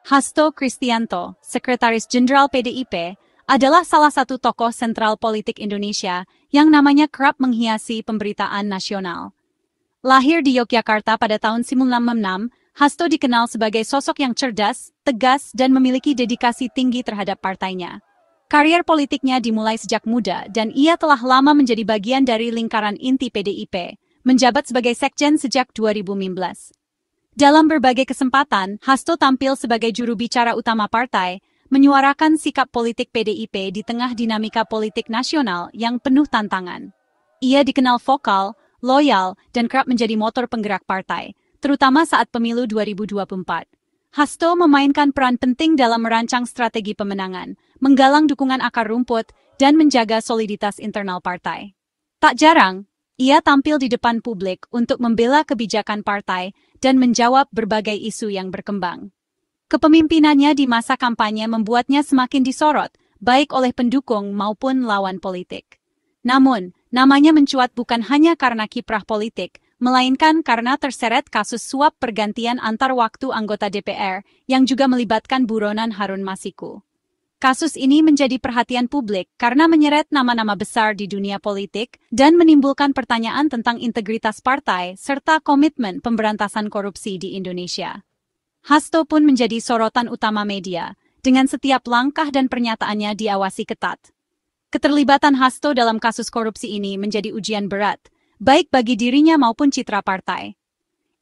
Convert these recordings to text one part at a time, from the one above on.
Hasto Kristianto, Sekretaris Jenderal PDIP, adalah salah satu tokoh sentral politik Indonesia yang namanya kerap menghiasi pemberitaan nasional. Lahir di Yogyakarta pada tahun 1966, Hasto dikenal sebagai sosok yang cerdas, tegas, dan memiliki dedikasi tinggi terhadap partainya. Karier politiknya dimulai sejak muda dan ia telah lama menjadi bagian dari lingkaran inti PDIP, menjabat sebagai sekjen sejak 2015. Dalam berbagai kesempatan, Hasto tampil sebagai juru bicara utama partai, menyuarakan sikap politik PDIP di tengah dinamika politik nasional yang penuh tantangan. Ia dikenal vokal, loyal, dan kerap menjadi motor penggerak partai, terutama saat pemilu 2024. Hasto memainkan peran penting dalam merancang strategi pemenangan, menggalang dukungan akar rumput, dan menjaga soliditas internal partai. Tak jarang, ia tampil di depan publik untuk membela kebijakan partai dan menjawab berbagai isu yang berkembang. Kepemimpinannya di masa kampanye membuatnya semakin disorot, baik oleh pendukung maupun lawan politik. Namun, namanya mencuat bukan hanya karena kiprah politik, melainkan karena terseret kasus suap pergantian antar waktu anggota DPR yang juga melibatkan buronan Harun Masiku. Kasus ini menjadi perhatian publik karena menyeret nama-nama besar di dunia politik dan menimbulkan pertanyaan tentang integritas partai serta komitmen pemberantasan korupsi di Indonesia. Hasto pun menjadi sorotan utama media, dengan setiap langkah dan pernyataannya diawasi ketat. Keterlibatan Hasto dalam kasus korupsi ini menjadi ujian berat, baik bagi dirinya maupun citra partai.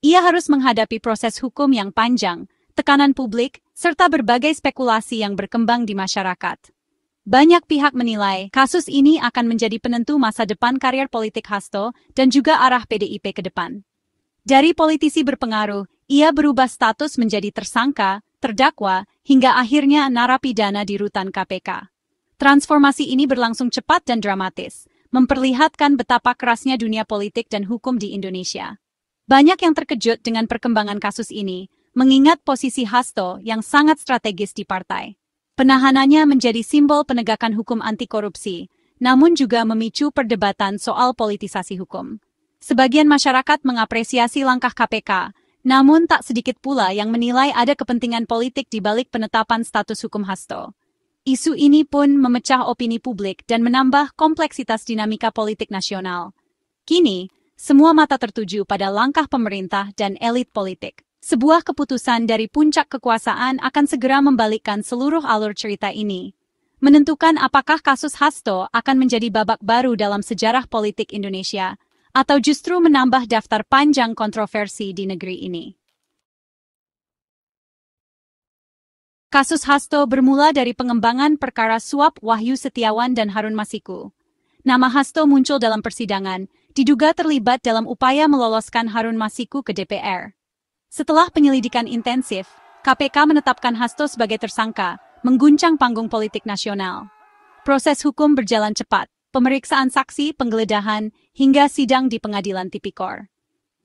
Ia harus menghadapi proses hukum yang panjang, tekanan publik, serta berbagai spekulasi yang berkembang di masyarakat. Banyak pihak menilai kasus ini akan menjadi penentu masa depan karier politik Hasto dan juga arah PDIP ke depan. Dari politisi berpengaruh, ia berubah status menjadi tersangka, terdakwa, hingga akhirnya narapidana di rutan KPK. Transformasi ini berlangsung cepat dan dramatis, memperlihatkan betapa kerasnya dunia politik dan hukum di Indonesia. Banyak yang terkejut dengan perkembangan kasus ini, mengingat posisi Hasto yang sangat strategis di partai. Penahanannya menjadi simbol penegakan hukum anti korupsi, namun juga memicu perdebatan soal politisasi hukum. Sebagian masyarakat mengapresiasi langkah KPK, namun tak sedikit pula yang menilai ada kepentingan politik di balik penetapan status hukum Hasto. Isu ini pun memecah opini publik dan menambah kompleksitas dinamika politik nasional. Kini, semua mata tertuju pada langkah pemerintah dan elit politik. Sebuah keputusan dari puncak kekuasaan akan segera membalikkan seluruh alur cerita ini, menentukan apakah kasus Hasto akan menjadi babak baru dalam sejarah politik Indonesia, atau justru menambah daftar panjang kontroversi di negeri ini. Kasus Hasto bermula dari pengembangan perkara suap Wahyu Setiawan dan Harun Masiku. Nama Hasto muncul dalam persidangan, diduga terlibat dalam upaya meloloskan Harun Masiku ke DPR. Setelah penyelidikan intensif, KPK menetapkan Hasto sebagai tersangka, mengguncang panggung politik nasional. Proses hukum berjalan cepat, pemeriksaan saksi, penggeledahan, hingga sidang di Pengadilan Tipikor.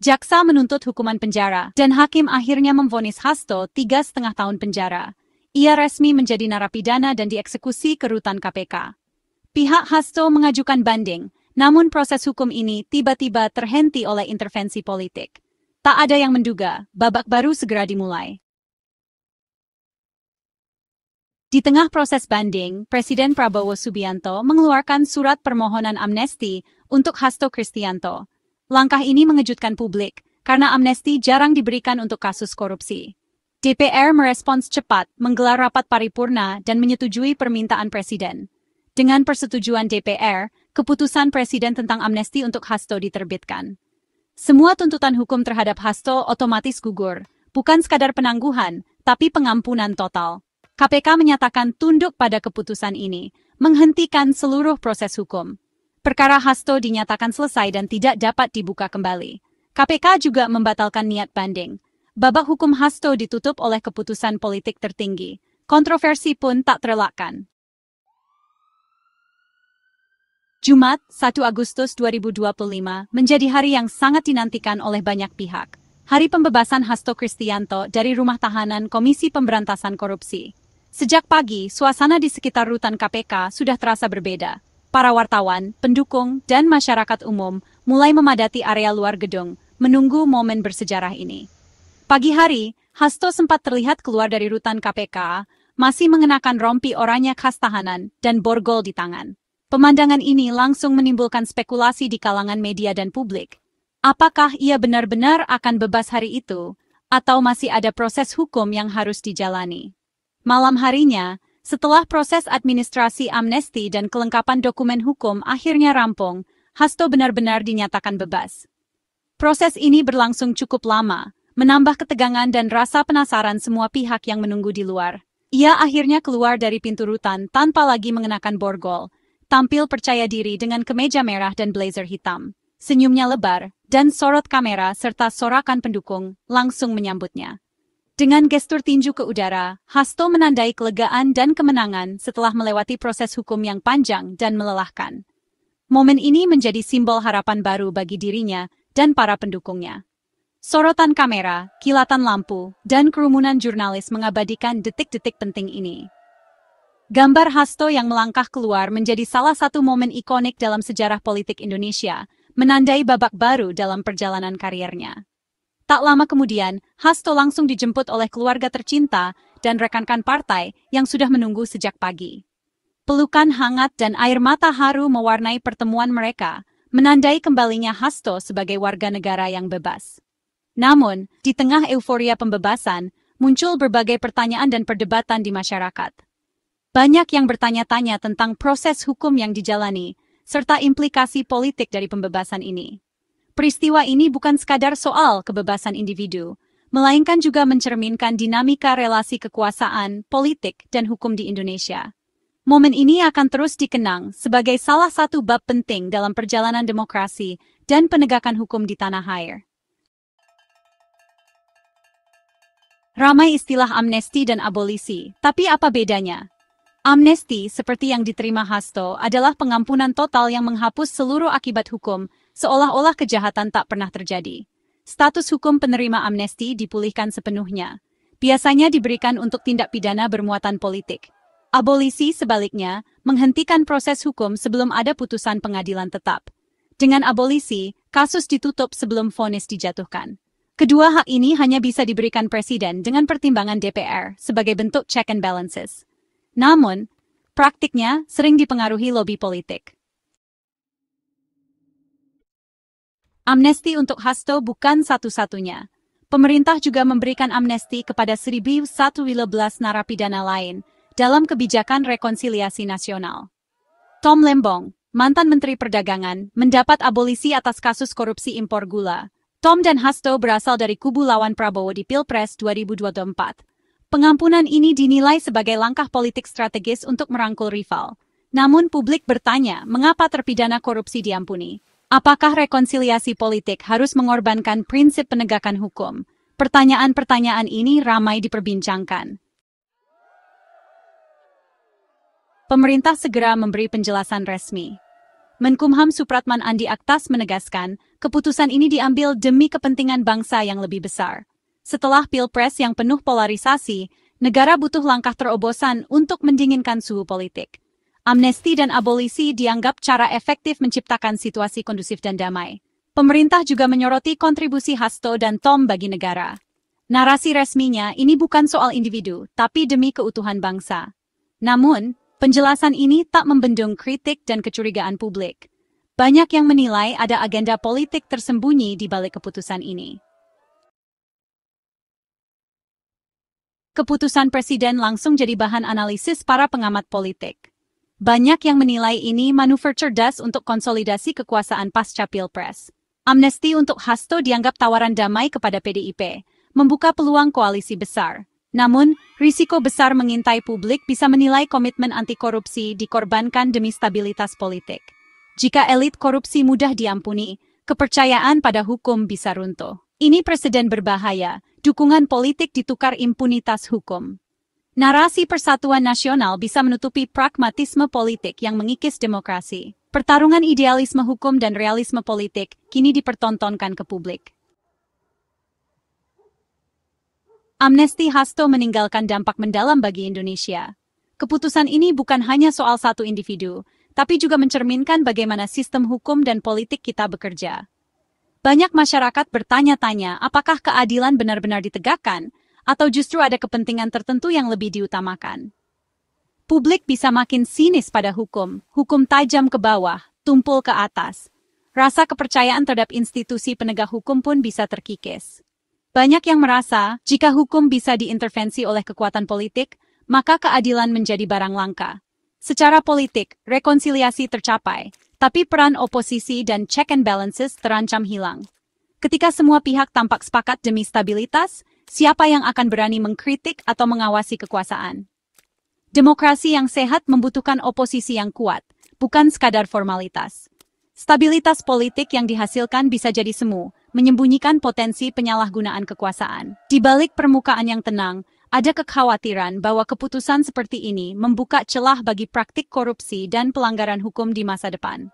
Jaksa menuntut hukuman penjara, dan hakim akhirnya memvonis Hasto 3,5 tahun penjara. Ia resmi menjadi narapidana dan dieksekusi ke rutan KPK. Pihak Hasto mengajukan banding, namun proses hukum ini tiba-tiba terhenti oleh intervensi politik. Tak ada yang menduga, babak baru segera dimulai. Di tengah proses banding, Presiden Prabowo Subianto mengeluarkan surat permohonan amnesti untuk Hasto Kristianto. Langkah ini mengejutkan publik, karena amnesti jarang diberikan untuk kasus korupsi. DPR merespons cepat, menggelar rapat paripurna dan menyetujui permintaan Presiden. Dengan persetujuan DPR, keputusan Presiden tentang amnesti untuk Hasto diterbitkan. Semua tuntutan hukum terhadap Hasto otomatis gugur, bukan sekadar penangguhan, tapi pengampunan total. KPK menyatakan tunduk pada keputusan ini, menghentikan seluruh proses hukum. Perkara Hasto dinyatakan selesai dan tidak dapat dibuka kembali. KPK juga membatalkan niat banding. Babak hukum Hasto ditutup oleh keputusan politik tertinggi. Kontroversi pun tak terelakkan. Jumat, 1 Agustus 2025, menjadi hari yang sangat dinantikan oleh banyak pihak. Hari pembebasan Hasto Kristianto dari rumah tahanan Komisi Pemberantasan Korupsi. Sejak pagi, suasana di sekitar rutan KPK sudah terasa berbeda. Para wartawan, pendukung, dan masyarakat umum mulai memadati area luar gedung, menunggu momen bersejarah ini. Pagi hari, Hasto sempat terlihat keluar dari rutan KPK, masih mengenakan rompi oranye khas tahanan dan borgol di tangan. Pemandangan ini langsung menimbulkan spekulasi di kalangan media dan publik. Apakah ia benar-benar akan bebas hari itu, atau masih ada proses hukum yang harus dijalani? Malam harinya, setelah proses administrasi amnesti dan kelengkapan dokumen hukum akhirnya rampung, Hasto benar-benar dinyatakan bebas. Proses ini berlangsung cukup lama, menambah ketegangan dan rasa penasaran semua pihak yang menunggu di luar. Ia akhirnya keluar dari pintu rutan tanpa lagi mengenakan borgol, tampil percaya diri dengan kemeja merah dan blazer hitam. Senyumnya lebar, dan sorot kamera serta sorakan pendukung langsung menyambutnya. Dengan gestur tinju ke udara, Hasto menandai kelegaan dan kemenangan setelah melewati proses hukum yang panjang dan melelahkan. Momen ini menjadi simbol harapan baru bagi dirinya dan para pendukungnya. Sorotan kamera, kilatan lampu, dan kerumunan jurnalis mengabadikan detik-detik penting ini. Gambar Hasto yang melangkah keluar menjadi salah satu momen ikonik dalam sejarah politik Indonesia, menandai babak baru dalam perjalanan karirnya. Tak lama kemudian, Hasto langsung dijemput oleh keluarga tercinta dan rekan-rekan partai yang sudah menunggu sejak pagi. Pelukan hangat dan air mata haru mewarnai pertemuan mereka, menandai kembalinya Hasto sebagai warga negara yang bebas. Namun, di tengah euforia pembebasan, muncul berbagai pertanyaan dan perdebatan di masyarakat. Banyak yang bertanya-tanya tentang proses hukum yang dijalani, serta implikasi politik dari pembebasan ini. Peristiwa ini bukan sekadar soal kebebasan individu, melainkan juga mencerminkan dinamika relasi kekuasaan, politik, dan hukum di Indonesia. Momen ini akan terus dikenang sebagai salah satu bab penting dalam perjalanan demokrasi dan penegakan hukum di tanah air. Ramai istilah amnesti dan abolisi, tapi apa bedanya? Amnesti, seperti yang diterima Hasto, adalah pengampunan total yang menghapus seluruh akibat hukum, seolah-olah kejahatan tak pernah terjadi. Status hukum penerima amnesti dipulihkan sepenuhnya. Biasanya diberikan untuk tindak pidana bermuatan politik. Abolisi, sebaliknya, menghentikan proses hukum sebelum ada putusan pengadilan tetap. Dengan abolisi, kasus ditutup sebelum vonis dijatuhkan. Kedua hak ini hanya bisa diberikan presiden dengan pertimbangan DPR sebagai bentuk check and balances. Namun, praktiknya sering dipengaruhi lobi politik. Amnesti untuk Hasto bukan satu-satunya. Pemerintah juga memberikan amnesti kepada 1.115 narapidana lain dalam kebijakan rekonsiliasi nasional. Tom Lembong, mantan Menteri Perdagangan, mendapat abolisi atas kasus korupsi impor gula. Tom dan Hasto berasal dari kubu lawan Prabowo di Pilpres 2024. Pengampunan ini dinilai sebagai langkah politik strategis untuk merangkul rival. Namun publik bertanya mengapa terpidana korupsi diampuni. Apakah rekonsiliasi politik harus mengorbankan prinsip penegakan hukum? Pertanyaan-pertanyaan ini ramai diperbincangkan. Pemerintah segera memberi penjelasan resmi. Menkumham Supratman Andi Aktas menegaskan, keputusan ini diambil demi kepentingan bangsa yang lebih besar. Setelah Pilpres yang penuh polarisasi, negara butuh langkah terobosan untuk mendinginkan suhu politik. Amnesti dan abolisi dianggap cara efektif menciptakan situasi kondusif dan damai. Pemerintah juga menyoroti kontribusi Hasto dan Tom bagi negara. Narasi resminya ini bukan soal individu, tapi demi keutuhan bangsa. Namun, penjelasan ini tak membendung kritik dan kecurigaan publik. Banyak yang menilai ada agenda politik tersembunyi di balik keputusan ini. Keputusan presiden langsung jadi bahan analisis para pengamat politik. Banyak yang menilai ini manuver cerdas untuk konsolidasi kekuasaan pasca Pilpres. Amnesti untuk Hasto dianggap tawaran damai kepada PDIP, membuka peluang koalisi besar. Namun, risiko besar mengintai publik bisa menilai komitmen anti korupsi dikorbankan demi stabilitas politik. Jika elit korupsi mudah diampuni, kepercayaan pada hukum bisa runtuh. Ini presiden berbahaya, dukungan politik ditukar impunitas hukum. Narasi persatuan nasional bisa menutupi pragmatisme politik yang mengikis demokrasi. Pertarungan idealisme hukum dan realisme politik kini dipertontonkan ke publik. Amnesti Hasto meninggalkan dampak mendalam bagi Indonesia. Keputusan ini bukan hanya soal satu individu, tapi juga mencerminkan bagaimana sistem hukum dan politik kita bekerja. Banyak masyarakat bertanya-tanya apakah keadilan benar-benar ditegakkan, atau justru ada kepentingan tertentu yang lebih diutamakan. Publik bisa makin sinis pada hukum tajam ke bawah, tumpul ke atas. Rasa kepercayaan terhadap institusi penegak hukum pun bisa terkikis. Banyak yang merasa, jika hukum bisa diintervensi oleh kekuatan politik, maka keadilan menjadi barang langka. Secara politik, rekonsiliasi tercapai, tapi peran oposisi dan check and balances terancam hilang. Ketika semua pihak tampak sepakat demi stabilitas, siapa yang akan berani mengkritik atau mengawasi kekuasaan? Demokrasi yang sehat membutuhkan oposisi yang kuat, bukan sekadar formalitas. Stabilitas politik yang dihasilkan bisa jadi semu, menyembunyikan potensi penyalahgunaan kekuasaan. Di balik permukaan yang tenang, ada kekhawatiran bahwa keputusan seperti ini membuka celah bagi praktik korupsi dan pelanggaran hukum di masa depan.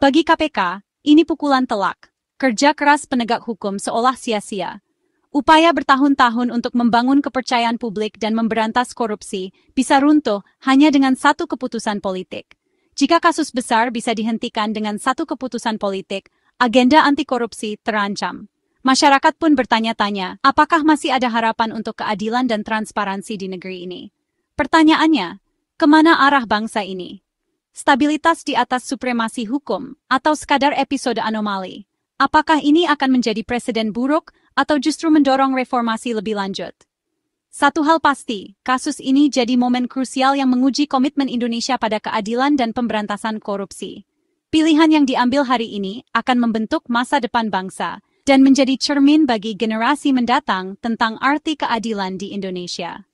Bagi KPK, ini pukulan telak. Kerja keras penegak hukum seolah sia-sia. Upaya bertahun-tahun untuk membangun kepercayaan publik dan memberantas korupsi bisa runtuh hanya dengan satu keputusan politik. Jika kasus besar bisa dihentikan dengan satu keputusan politik, agenda anti korupsi terancam. Masyarakat pun bertanya-tanya, apakah masih ada harapan untuk keadilan dan transparansi di negeri ini? Pertanyaannya, kemana arah bangsa ini? Stabilitas di atas supremasi hukum atau sekadar episode anomali? Apakah ini akan menjadi presiden buruk atau justru mendorong reformasi lebih lanjut? Satu hal pasti, kasus ini jadi momen krusial yang menguji komitmen Indonesia pada keadilan dan pemberantasan korupsi. Pilihan yang diambil hari ini akan membentuk masa depan bangsa dan menjadi cermin bagi generasi mendatang tentang arti keadilan di Indonesia.